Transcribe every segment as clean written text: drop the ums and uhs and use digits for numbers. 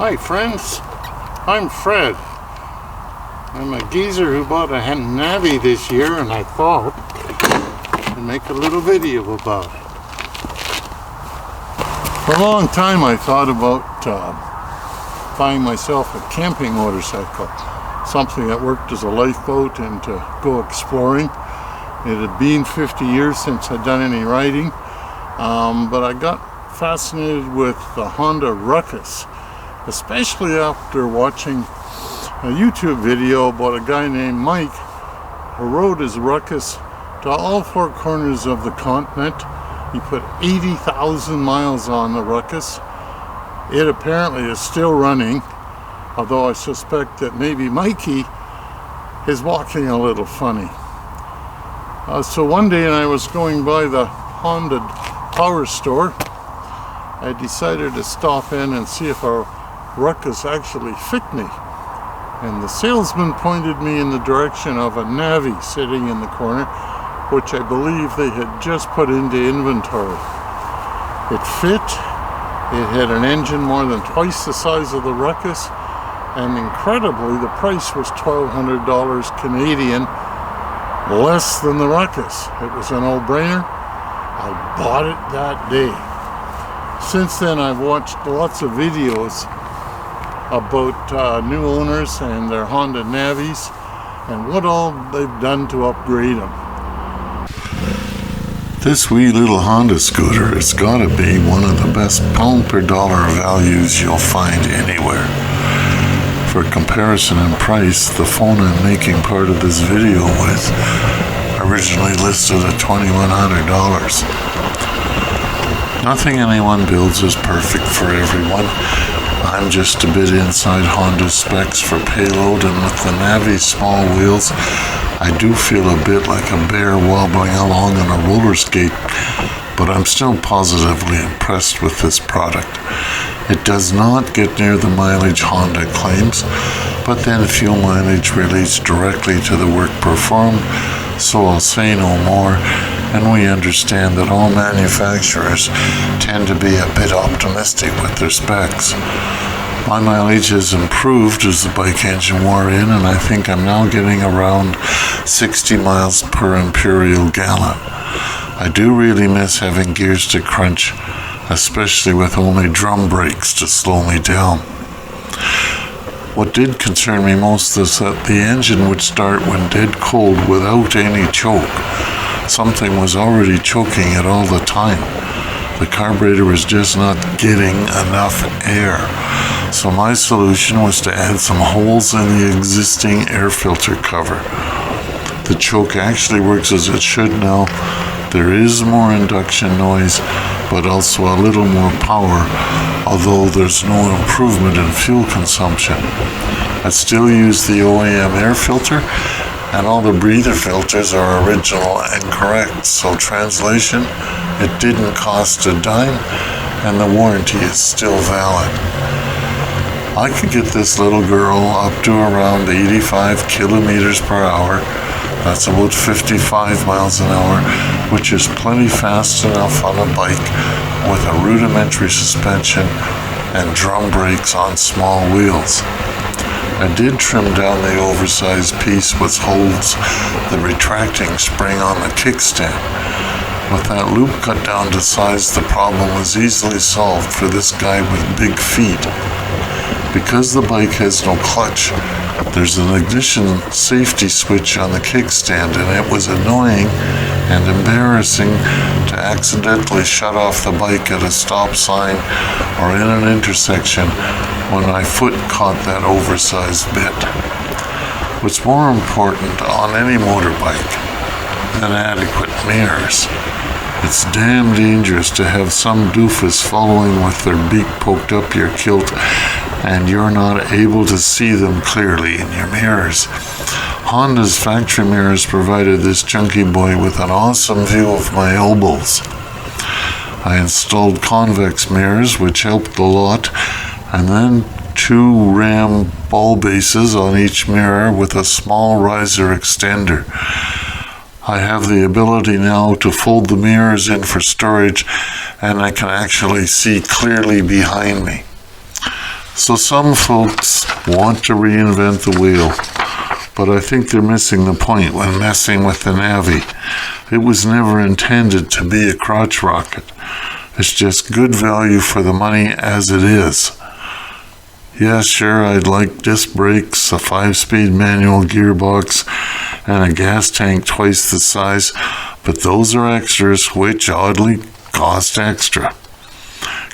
Hi friends, I'm Fred. I'm a geezer who bought a Honda Navi this year, and I thought I'd make a little video about it. For a long time I thought about buying myself a camping motorcycle, something that worked as a lifeboat and to go exploring. It had been 50 years since I'd done any riding, but I got fascinated with the Honda Ruckus, especially after watching a YouTube video about a guy named Mike who rode his Ruckus to all four corners of the continent. He put 80,000 miles on the Ruckus. It apparently is still running, although I suspect that maybe Mikey is walking a little funny. So one day, and I was going by the Honda power store, I decided to stop in and see if our Ruckus actually fit me. And the salesman pointed me in the direction of a Navi sitting in the corner, which I believe they had just put into inventory. It fit. It had an engine more than twice the size of the Ruckus, and incredibly, the price was $1,200 Canadian, less than the Ruckus. It was a no-brainer. I bought it that day. Since then, I've watched lots of videos about new owners and their Honda Navis and what all they've done to upgrade them. This wee little Honda scooter has got to be one of the best pound per dollar values you'll find anywhere. For comparison in price, the phone I'm making part of this video with originally listed at $2,100. Nothing anyone builds is perfect for everyone. I'm just a bit inside Honda's specs for payload, and with the Navi's small wheels, I do feel a bit like a bear wobbling along on a roller skate, but I'm still positively impressed with this product. It does not get near the mileage Honda claims, but then fuel mileage relates directly to the work performed, so I'll say no more, and we understand that all manufacturers tend to be a bit optimistic with their specs. My mileage has improved as the bike engine wore in, and I think I'm now getting around 60 miles per imperial gallon. I do really miss having gears to crunch, especially with only drum brakes to slow me down. What did concern me most is that the engine would start when dead cold without any choke. Something was already choking it all the time. The carburetor was just not getting enough air. So my solution was to add some holes in the existing air filter cover. The choke actually works as it should now. There is more induction noise, but also a little more power, although there's no improvement in fuel consumption. I still use the OEM air filter, and all the breather filters are original and correct, so translation, it didn't cost a dime, and the warranty is still valid. I could get this little girl up to around 85 kilometers per hour. That's about 55 miles an hour, which is plenty fast enough on a bike with a rudimentary suspension and drum brakes on small wheels. I did trim down the oversized piece which holds the retracting spring on the kickstand. With that loop cut down to size, the problem was easily solved for this guy with big feet. Because the bike has no clutch, there's an ignition safety switch on the kickstand, and it was annoying and embarrassing to accidentally shut off the bike at a stop sign or in an intersection when my foot caught that oversized bit. What's more important on any motorbike than adequate mirrors? It's damn dangerous to have some doofus following with their beak poked up your kilt and you're not able to see them clearly in your mirrors. Honda's factory mirrors provided this chunky boy with an awesome view of my elbows. I installed convex mirrors, which helped a lot, and then 2 ram ball bases on each mirror with a small riser extender. I have the ability now to fold the mirrors in for storage, and I can actually see clearly behind me. So some folks want to reinvent the wheel, but I think they're missing the point when messing with the Navi. It was never intended to be a crotch rocket. It's just good value for the money as it is. Yeah, sure, I'd like disc brakes, a 5-speed manual gearbox, and a gas tank twice the size, but those are extras which oddly cost extra.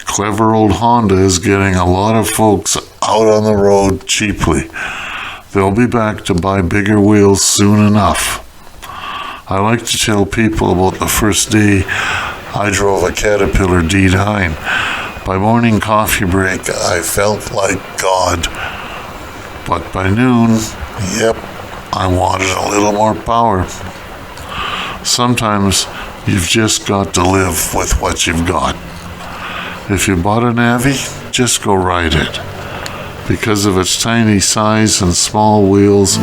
Clever old Honda is getting a lot of folks out on the road cheaply. They'll be back to buy bigger wheels soon enough. I like to tell people about the first day I drove a Caterpillar D9. By morning coffee break, I felt like God. But by noon, yep, I wanted a little more power. Sometimes you've just got to live with what you've got. If you bought a Navi, just go ride it. Because of its tiny size and small wheels,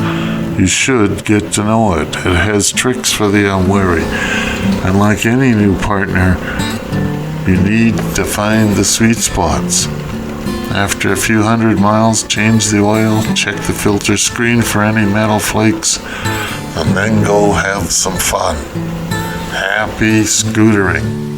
you should get to know it. It has tricks for the unwary. And like any new partner, you need to find the sweet spots. After a few 100 miles, change the oil, check the filter screen for any metal flakes, and then go have some fun. Happy scootering.